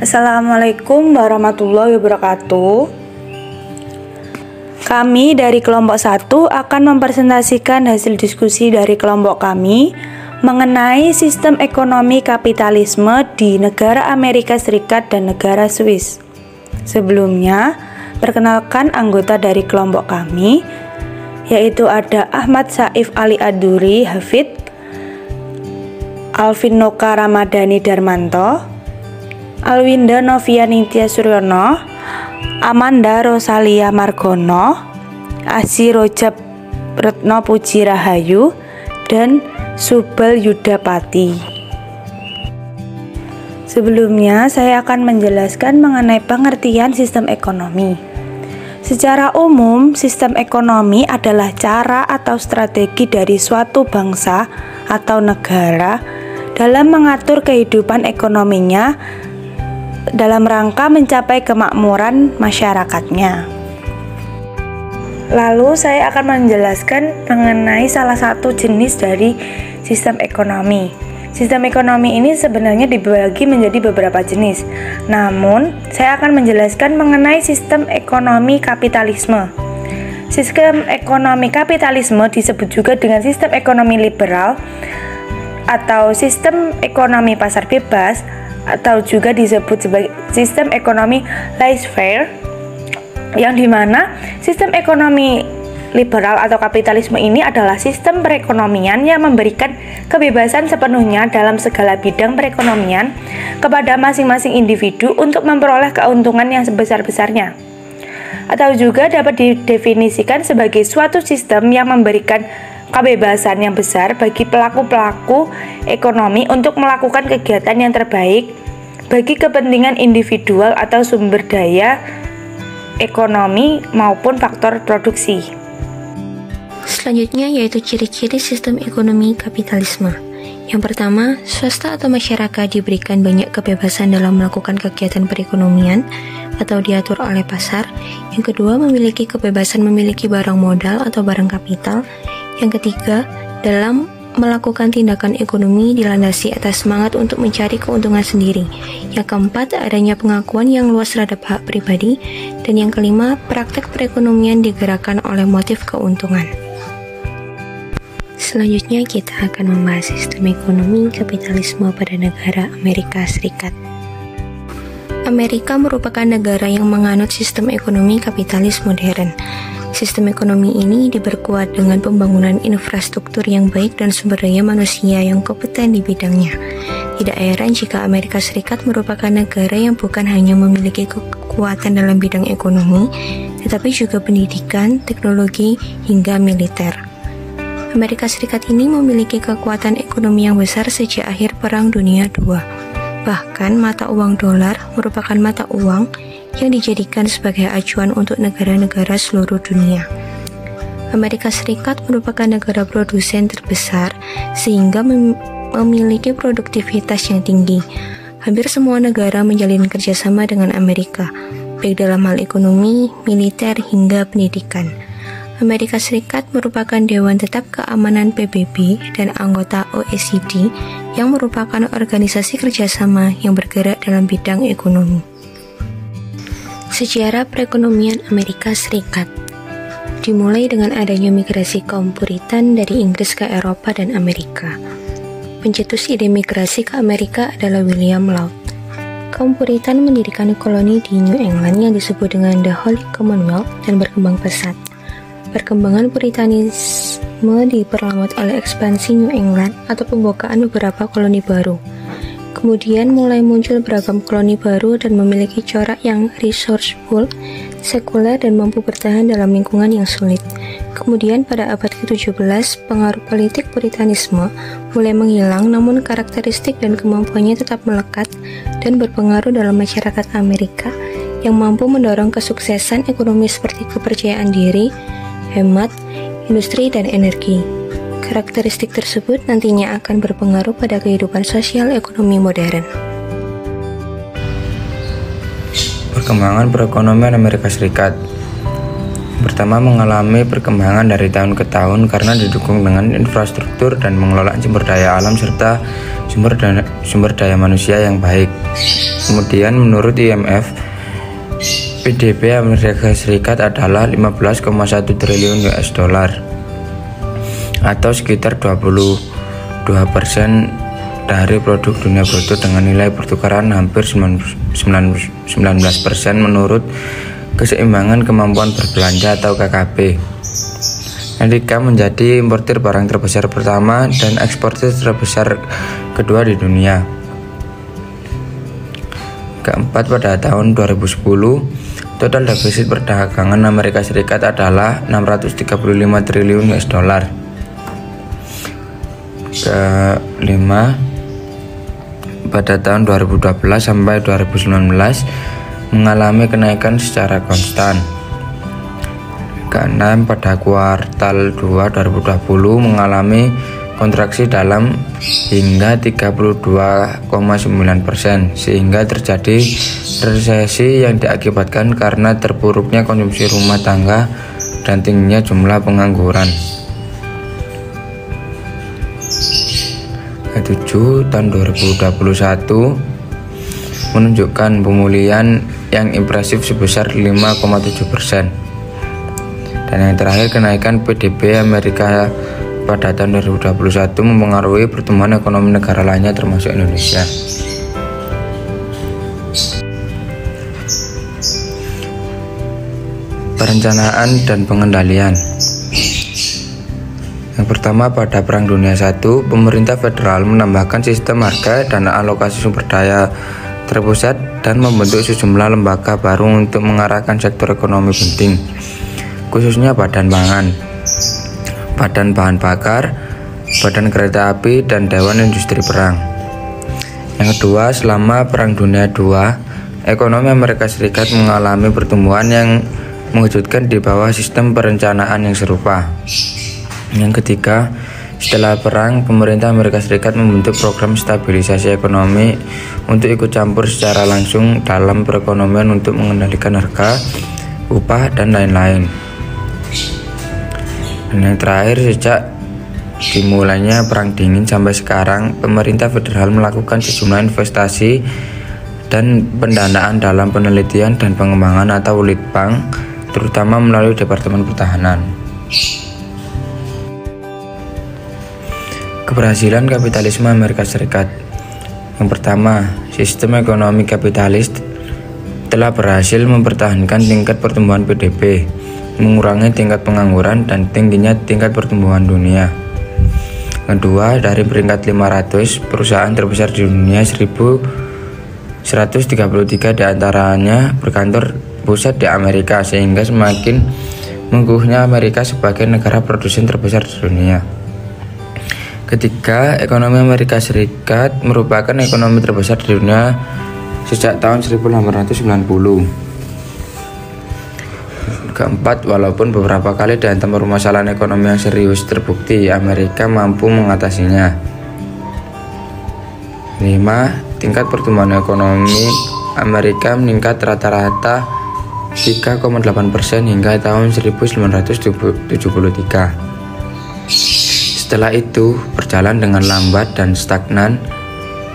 Assalamualaikum warahmatullahi wabarakatuh. Kami dari kelompok 1 akan mempresentasikan hasil diskusi dari kelompok kami mengenai sistem ekonomi kapitalisme di negara Amerika Serikat dan negara Swiss. Sebelumnya, perkenalkan anggota dari kelompok kami, yaitu ada Ahmad Saif Ali Aduri Hafid, Alvin Noka Ramadhani Darmanto, Alwinda Novia Ningtyas Suryono, Amanda Rosalia Margono, Asi Rojab Retno Puji Rahayu, dan Subal Yudapati. Sebelumnya, saya akan menjelaskan mengenai pengertian sistem ekonomi. Secara umum, sistem ekonomi adalah cara atau strategi dari suatu bangsa atau negara dalam mengatur kehidupan ekonominya dalam rangka mencapai kemakmuran masyarakatnya. Lalu saya akan menjelaskan mengenai salah satu jenis dari sistem ekonomi. Sistem ekonomi ini sebenarnya dibagi menjadi beberapa jenis. Namun, saya akan menjelaskan mengenai sistem ekonomi kapitalisme. Sistem ekonomi kapitalisme disebut juga dengan sistem ekonomi liberal atau sistem ekonomi pasar bebas, atau juga disebut sebagai sistem ekonomi laissez-faire, yang dimana sistem ekonomi liberal atau kapitalisme ini adalah sistem perekonomian yang memberikan kebebasan sepenuhnya dalam segala bidang perekonomian kepada masing-masing individu untuk memperoleh keuntungan yang sebesar-besarnya, atau juga dapat didefinisikan sebagai suatu sistem yang memberikan kebebasan yang besar bagi pelaku-pelaku ekonomi untuk melakukan kegiatan yang terbaik bagi kepentingan individual atau sumber daya ekonomi maupun faktor produksi. Selanjutnya yaitu ciri-ciri sistem ekonomi kapitalisme. Yang pertama, swasta atau masyarakat diberikan banyak kebebasan dalam melakukan kegiatan perekonomian atau diatur oleh pasar. Yang kedua, memiliki kebebasan memiliki barang modal atau barang kapital. Yang ketiga, dalam melakukan tindakan ekonomi dilandasi atas semangat untuk mencari keuntungan sendiri. Yang keempat, adanya pengakuan yang luas terhadap hak pribadi. Dan yang kelima, praktek perekonomian digerakkan oleh motif keuntungan. Selanjutnya kita akan membahas sistem ekonomi kapitalisme pada negara Amerika Serikat. Amerika merupakan negara yang menganut sistem ekonomi kapitalis modern. Sistem ekonomi ini diperkuat dengan pembangunan infrastruktur yang baik dan sumber daya manusia yang kompeten di bidangnya. Tidak heran jika Amerika Serikat merupakan negara yang bukan hanya memiliki kekuatan dalam bidang ekonomi, tetapi juga pendidikan, teknologi, hingga militer. Amerika Serikat ini memiliki kekuatan ekonomi yang besar sejak akhir Perang Dunia II. Bahkan mata uang dolar merupakan mata uang yang dijadikan sebagai acuan untuk negara-negara seluruh dunia. Amerika Serikat merupakan negara produsen terbesar sehingga memiliki produktivitas yang tinggi. Hampir semua negara menjalin kerjasama dengan Amerika, baik dalam hal ekonomi, militer, hingga pendidikan. Amerika Serikat merupakan Dewan Tetap Keamanan PBB dan anggota OECD yang merupakan organisasi kerjasama yang bergerak dalam bidang ekonomi. Sejarah perekonomian Amerika Serikat dimulai dengan adanya migrasi kaum Puritan dari Inggris ke Eropa dan Amerika. Pencetus ide migrasi ke Amerika adalah William Laud. Kaum Puritan mendirikan koloni di New England yang disebut dengan The Holy Commonwealth dan berkembang pesat. Perkembangan Puritanisme diperlambat oleh ekspansi New England atau pembukaan beberapa koloni baru. Kemudian mulai muncul beragam koloni baru dan memiliki corak yang resourceful, sekuler, dan mampu bertahan dalam lingkungan yang sulit. Kemudian pada abad ke-17, pengaruh politik Puritanisme mulai menghilang, namun karakteristik dan kemampuannya tetap melekat dan berpengaruh dalam masyarakat Amerika yang mampu mendorong kesuksesan ekonomi seperti kepercayaan diri, hemat, industri, dan energi. Karakteristik tersebut nantinya akan berpengaruh pada kehidupan sosial ekonomi modern. Perkembangan perekonomian Amerika Serikat. pertama mengalami perkembangan dari tahun ke tahun karena didukung dengan infrastruktur dan pengelolaan sumber daya alam serta sumber daya manusia yang baik. Kemudian menurut IMF, PDB Amerika Serikat adalah 15,1 triliun US dollar atau sekitar 22% dari produk dunia bruto dengan nilai pertukaran hampir 19% menurut keseimbangan kemampuan berbelanja atau KKB. Amerika menjadi importir barang terbesar pertama dan eksportir terbesar kedua di dunia. Keempat, pada tahun 2010, total defisit perdagangan Amerika Serikat adalah 635 triliun US dollar. Kelima, pada tahun 2012 sampai 2019 mengalami kenaikan secara konstan. Keenam, pada kuartal 2 2020 mengalami kontraksi dalam hingga 32,9% sehingga terjadi resesi yang diakibatkan karena terpuruknya konsumsi rumah tangga dan tingginya jumlah pengangguran. 7. Tahun 2021 menunjukkan pemulihan yang impresif sebesar 5,7%. Dan yang terakhir, kenaikan PDB Amerika pada tahun 2021 mempengaruhi pertumbuhan ekonomi negara lainnya termasuk Indonesia. Perencanaan dan pengendalian. Yang pertama, pada Perang Dunia I, pemerintah federal menambahkan sistem harga dan alokasi sumber daya terpusat dan membentuk sejumlah lembaga baru untuk mengarahkan sektor ekonomi penting, khususnya Badan Pangan, Badan Bahan Bakar, Badan Kereta Api, dan Dewan Industri Perang. Yang kedua, selama Perang Dunia II, ekonomi Amerika Serikat mengalami pertumbuhan yang mengejutkan di bawah sistem perencanaan yang serupa. Yang ketiga, setelah perang, pemerintah Amerika Serikat membentuk program stabilisasi ekonomi untuk ikut campur secara langsung dalam perekonomian untuk mengendalikan harga, upah, dan lain-lain. Dan yang terakhir, sejak dimulainya Perang Dingin sampai sekarang, pemerintah federal melakukan sejumlah investasi dan pendanaan dalam penelitian dan pengembangan atau Litbang, terutama melalui Departemen Pertahanan. Keberhasilan kapitalisme Amerika Serikat. Yang pertama, sistem ekonomi kapitalis telah berhasil mempertahankan tingkat pertumbuhan PDB, mengurangi tingkat pengangguran dan tingginya tingkat pertumbuhan dunia. Kedua, dari peringkat 500 perusahaan terbesar di dunia, 1.133 diantaranya berkantor pusat di Amerika, sehingga semakin mengukuhnya Amerika sebagai negara produsen terbesar di dunia. Ketiga, ekonomi Amerika Serikat merupakan ekonomi terbesar di dunia sejak tahun 1890. Keempat, walaupun beberapa kali dihantam permasalahan ekonomi yang serius, terbukti Amerika mampu mengatasinya. 5. Tingkat pertumbuhan ekonomi Amerika meningkat rata-rata 3,8% hingga tahun 1973. Setelah itu berjalan dengan lambat dan stagnan,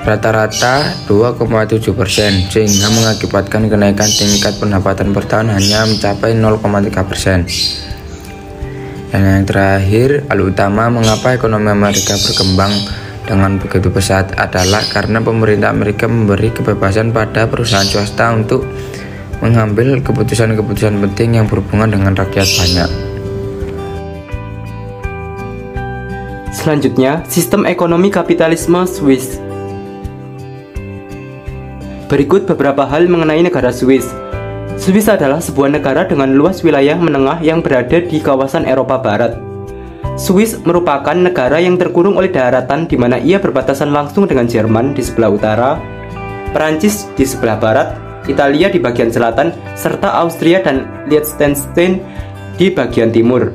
rata-rata 2,7%, sehingga mengakibatkan kenaikan tingkat pendapatan per tahun hanya mencapai 0,3%. Dan yang terakhir, hal utama mengapa ekonomi Amerika berkembang dengan begitu pesat adalah karena pemerintah Amerika memberi kebebasan pada perusahaan swasta untuk mengambil keputusan-keputusan penting yang berhubungan dengan rakyat banyak. Selanjutnya, sistem ekonomi kapitalisme Swiss. Berikut beberapa hal mengenai negara Swiss. Swiss adalah sebuah negara dengan luas wilayah menengah yang berada di kawasan Eropa Barat. Swiss merupakan negara yang terkurung oleh daratan di mana ia berbatasan langsung dengan Jerman di sebelah utara, Perancis di sebelah barat, Italia di bagian selatan, serta Austria dan Liechtenstein di bagian timur.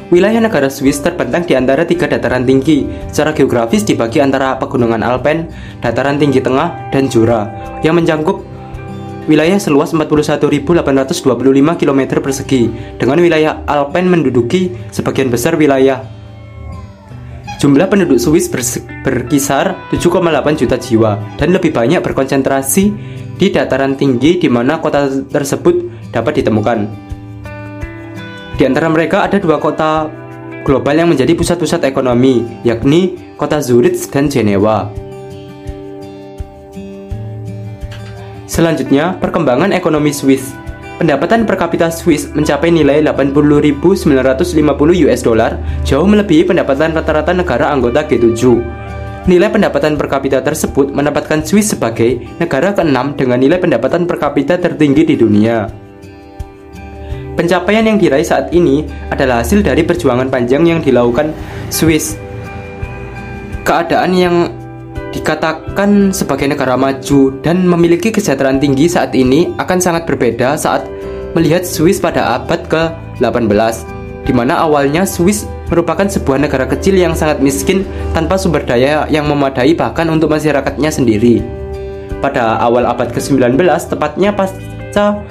Wilayah negara Swiss terbentang di antara 3 dataran tinggi. Secara geografis dibagi antara pegunungan Alpen, dataran tinggi tengah, dan Jura, yang mencakup wilayah seluas 41.825 km persegi, dengan wilayah Alpen menduduki sebagian besar wilayah. Jumlah penduduk Swiss berkisar 7,8 juta jiwa dan lebih banyak berkonsentrasi di dataran tinggi di mana kota tersebut dapat ditemukan. Di antara mereka ada dua kota global yang menjadi pusat-pusat ekonomi, yakni kota Zurich dan Jenewa. Selanjutnya, perkembangan ekonomi Swiss. Pendapatan per kapita Swiss mencapai nilai 80.950 US dollar, jauh melebihi pendapatan rata-rata negara anggota G7. Nilai pendapatan per kapita tersebut menempatkan Swiss sebagai negara ke-6 dengan nilai pendapatan per kapita tertinggi di dunia. Pencapaian yang diraih saat ini adalah hasil dari perjuangan panjang yang dilakukan Swiss. Keadaan yang dikatakan sebagai negara maju dan memiliki kesejahteraan tinggi saat ini akan sangat berbeda saat melihat Swiss pada abad ke-18, di mana awalnya Swiss merupakan sebuah negara kecil yang sangat miskin tanpa sumber daya yang memadai bahkan untuk masyarakatnya sendiri. Pada awal abad ke-19, tepatnya pasca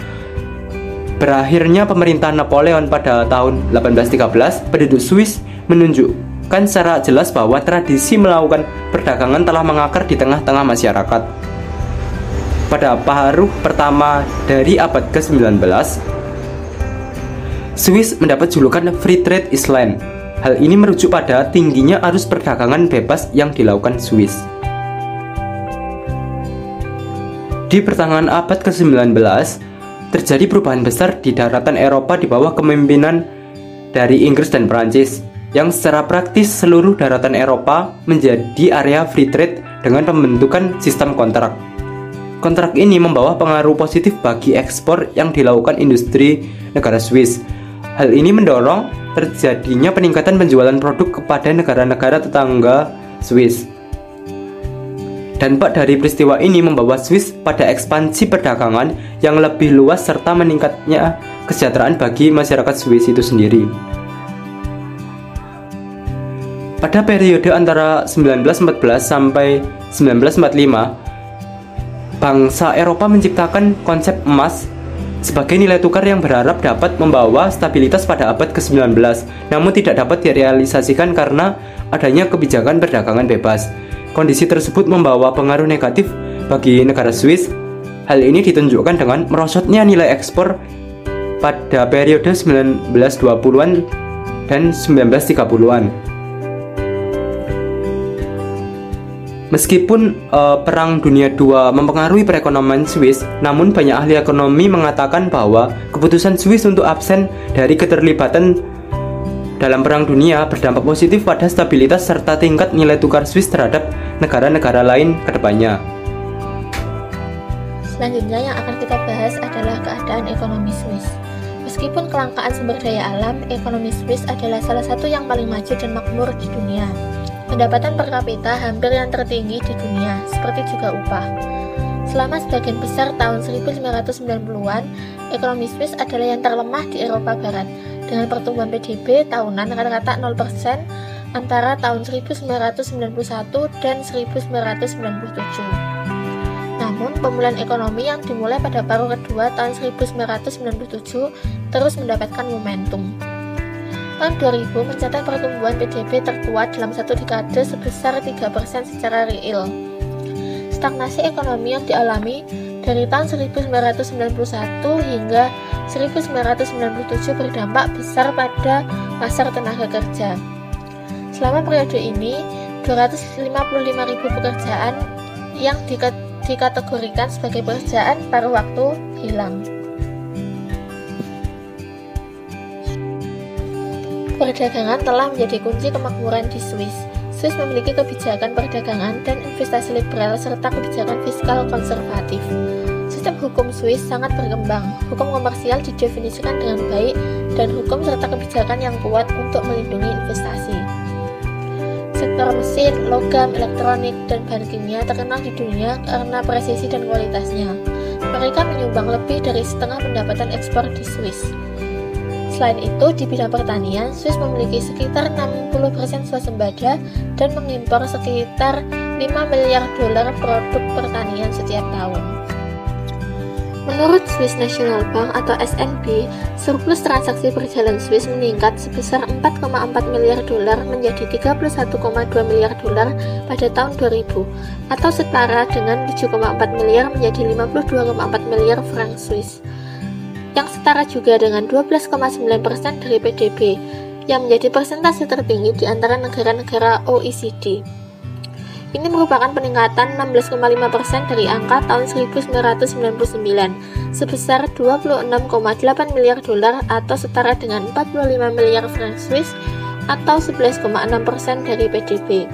berakhirnya pemerintahan Napoleon pada tahun 1813, penduduk Swiss menunjukkan secara jelas bahwa tradisi melakukan perdagangan telah mengakar di tengah-tengah masyarakat. Pada paruh pertama dari abad ke-19, Swiss mendapat julukan Free Trade Island. Hal ini merujuk pada tingginya arus perdagangan bebas yang dilakukan Swiss. Di pertengahan abad ke-19, terjadi perubahan besar di daratan Eropa di bawah kepemimpinan dari Inggris dan Prancis, yang secara praktis seluruh daratan Eropa menjadi area free trade dengan pembentukan sistem kontrak. Kontrak ini membawa pengaruh positif bagi ekspor yang dilakukan industri negara Swiss. Hal ini mendorong terjadinya peningkatan penjualan produk kepada negara-negara tetangga Swiss. Dampak dari peristiwa ini membawa Swiss pada ekspansi perdagangan yang lebih luas serta meningkatnya kesejahteraan bagi masyarakat Swiss itu sendiri. Pada periode antara 1914 sampai 1945, bangsa Eropa menciptakan konsep emas sebagai nilai tukar yang berharap dapat membawa stabilitas pada abad ke-19, namun tidak dapat direalisasikan karena adanya kebijakan perdagangan bebas. Kondisi tersebut membawa pengaruh negatif bagi negara Swiss. Hal ini ditunjukkan dengan merosotnya nilai ekspor pada periode 1920-an dan 1930-an. Meskipun Perang Dunia II mempengaruhi perekonomian Swiss, namun banyak ahli ekonomi mengatakan bahwa keputusan Swiss untuk absen dari keterlibatan dalam Perang Dunia berdampak positif pada stabilitas serta tingkat nilai tukar Swiss terhadap negara-negara lain ke depannya. Selanjutnya yang akan kita bahas adalah keadaan ekonomi Swiss. Meskipun kelangkaan sumber daya alam, ekonomi Swiss adalah salah satu yang paling maju dan makmur di dunia. Pendapatan per kapita hampir yang tertinggi di dunia, seperti juga upah. Selama sebagian besar tahun 1990-an, ekonomi Swiss adalah yang terlemah di Eropa Barat, dengan pertumbuhan PDB tahunan rata-rata 0% antara tahun 1991 dan 1997. Namun, pemulihan ekonomi yang dimulai pada paruh kedua tahun 1997 terus mendapatkan momentum. Tahun 2000 mencatat pertumbuhan PDB terkuat dalam satu dekade sebesar 3% secara real. Stagnasi ekonomi yang dialami dari tahun 1991 hingga 1997 berdampak besar pada pasar tenaga kerja. Selama periode ini, 255.000 pekerjaan yang dikategorikan sebagai pekerjaan paruh waktu hilang. Perdagangan telah menjadi kunci kemakmuran di Swiss. Swiss memiliki kebijakan perdagangan dan investasi liberal serta kebijakan fiskal konservatif. Sistem hukum Swiss sangat berkembang. Hukum komersial didefinisikan dengan baik dan hukum serta kebijakan yang kuat untuk melindungi investasi. Sektor mesin, logam, elektronik, dan bahan kimia terkenal di dunia karena presisi dan kualitasnya. Mereka menyumbang lebih dari setengah pendapatan ekspor di Swiss. Selain itu, di bidang pertanian, Swiss memiliki sekitar 60% swasembada dan mengimpor sekitar $5 miliar produk pertanian setiap tahun. Menurut Swiss National Bank atau SNB, surplus transaksi berjalan Swiss meningkat sebesar 4,4 miliar dolar menjadi 31,2 miliar dolar pada tahun 2000 atau setara dengan 7,4 miliar menjadi 52,4 miliar franc Swiss, yang setara juga dengan 12,9% dari PDB, yang menjadi persentase tertinggi di antara negara-negara OECD. Ini merupakan peningkatan 16,5% dari angka tahun 1999 sebesar 26,8 miliar dolar atau setara dengan 45 miliar franc Swiss atau 11,6% dari PDB.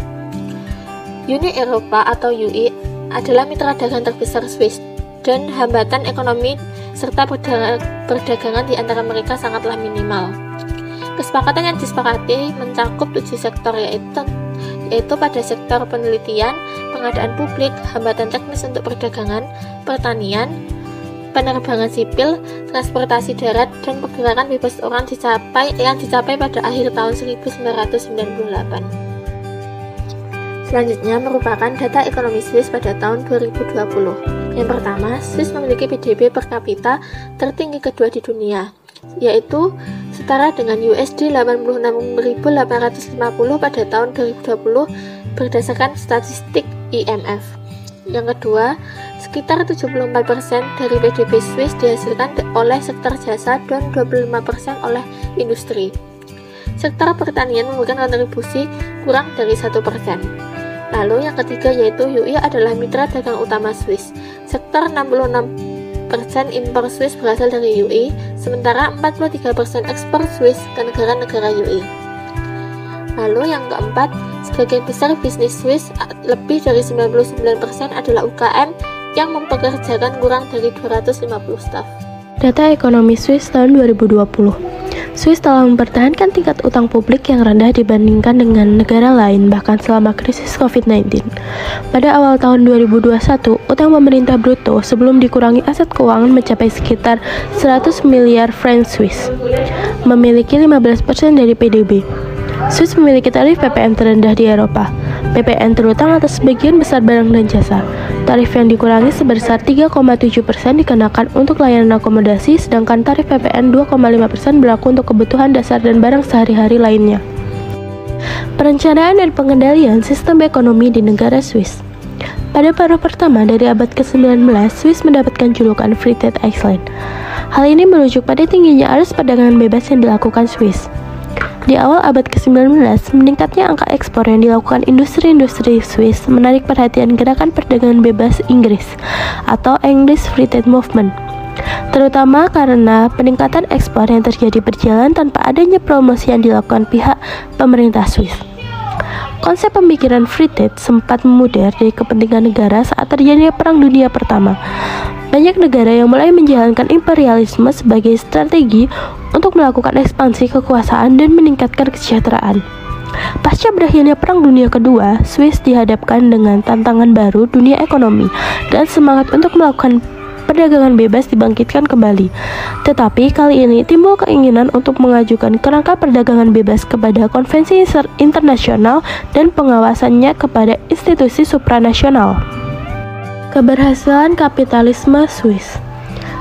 Uni Eropa atau UI adalah mitra dagang terbesar Swiss dan hambatan ekonomi serta perdagangan di antara mereka sangatlah minimal. Kesepakatan yang disepakati mencakup 7 sektor yaitu pada sektor penelitian, pengadaan publik, hambatan teknis untuk perdagangan, pertanian, penerbangan sipil, transportasi darat, dan pergerakan bebas orang yang dicapai pada akhir tahun 1998. Selanjutnya merupakan data ekonomi Swiss pada tahun 2020. Yang pertama, Swiss memiliki PDB per kapita tertinggi kedua di dunia, yaitu setara dengan USD 86.850 pada tahun 2020 berdasarkan statistik IMF. Yang kedua, sekitar 74% dari PDB Swiss dihasilkan oleh sektor jasa dan 25% oleh industri. Sektor pertanian memberikan kontribusi kurang dari 1%. Lalu yang ketiga yaitu UI adalah mitra dagang utama Swiss. Sektor 66% impor Swiss berasal dari UI, sementara 43% ekspor Swiss ke negara-negara UI. Lalu yang keempat, sebagian besar bisnis Swiss, lebih dari 99% adalah UKM yang mempekerjakan kurang dari 250 staf. Data ekonomi Swiss tahun 2020. Swiss telah mempertahankan tingkat utang publik yang rendah dibandingkan dengan negara lain bahkan selama krisis COVID-19. Pada awal tahun 2021, utang pemerintah bruto sebelum dikurangi aset keuangan mencapai sekitar 100 miliar franc Swiss, memiliki 15% dari PDB. Swiss memiliki tarif PPN terendah di Eropa. PPN terutang atas sebagian besar barang dan jasa. Tarif yang dikurangi sebesar 3,7% dikenakan untuk layanan akomodasi, sedangkan tarif PPN 2,5% berlaku untuk kebutuhan dasar dan barang sehari-hari lainnya. Perencanaan dan pengendalian sistem ekonomi di negara Swiss. Pada paruh pertama dari abad ke-19, Swiss mendapatkan julukan Free Trade Island. Hal ini merujuk pada tingginya arus perdagangan bebas yang dilakukan Swiss. Di awal abad ke-19, meningkatnya angka ekspor yang dilakukan industri-industri Swiss menarik perhatian gerakan perdagangan bebas Inggris atau English Free Trade Movement, terutama karena peningkatan ekspor yang terjadi berjalan tanpa adanya promosi yang dilakukan pihak pemerintah Swiss. Konsep pemikiran free trade sempat memudar dari kepentingan negara saat terjadinya Perang Dunia Pertama. Banyak negara yang mulai menjalankan imperialisme sebagai strategi untuk melakukan ekspansi kekuasaan dan meningkatkan kesejahteraan. Pasca berakhirnya Perang Dunia Kedua, Swiss dihadapkan dengan tantangan baru dunia ekonomi dan semangat untuk melakukan perdagangan bebas dibangkitkan kembali. Tetapi kali ini timbul keinginan untuk mengajukan kerangka perdagangan bebas kepada konvensi internasional dan pengawasannya kepada institusi supranasional. Keberhasilan kapitalisme Swiss.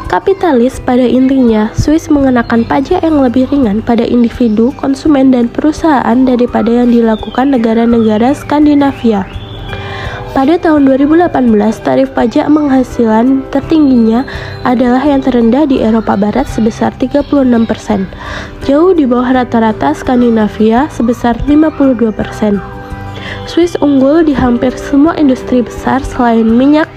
Kapitalis pada intinya, Swiss mengenakan pajak yang lebih ringan pada individu, konsumen, dan perusahaan daripada yang dilakukan negara-negara Skandinavia. Pada tahun 2018, tarif pajak penghasilan tertingginya adalah yang terendah di Eropa Barat sebesar 36%, jauh di bawah rata-rata Skandinavia sebesar 52%. Swiss unggul di hampir semua industri besar selain minyak,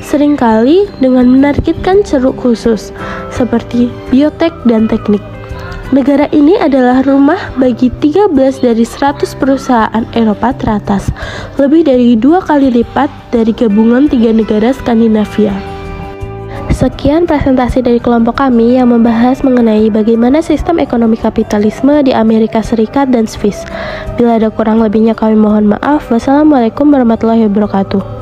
seringkali dengan menargetkan ceruk khusus seperti biotek dan teknik. Negara ini adalah rumah bagi 13 dari 100 perusahaan Eropa teratas, lebih dari 2 kali lipat dari gabungan 3 negara Skandinavia. Sekian presentasi dari kelompok kami yang membahas mengenai bagaimana sistem ekonomi kapitalisme di Amerika Serikat dan Swiss. Bila ada kurang lebihnya kami mohon maaf. Wassalamualaikum warahmatullahi wabarakatuh.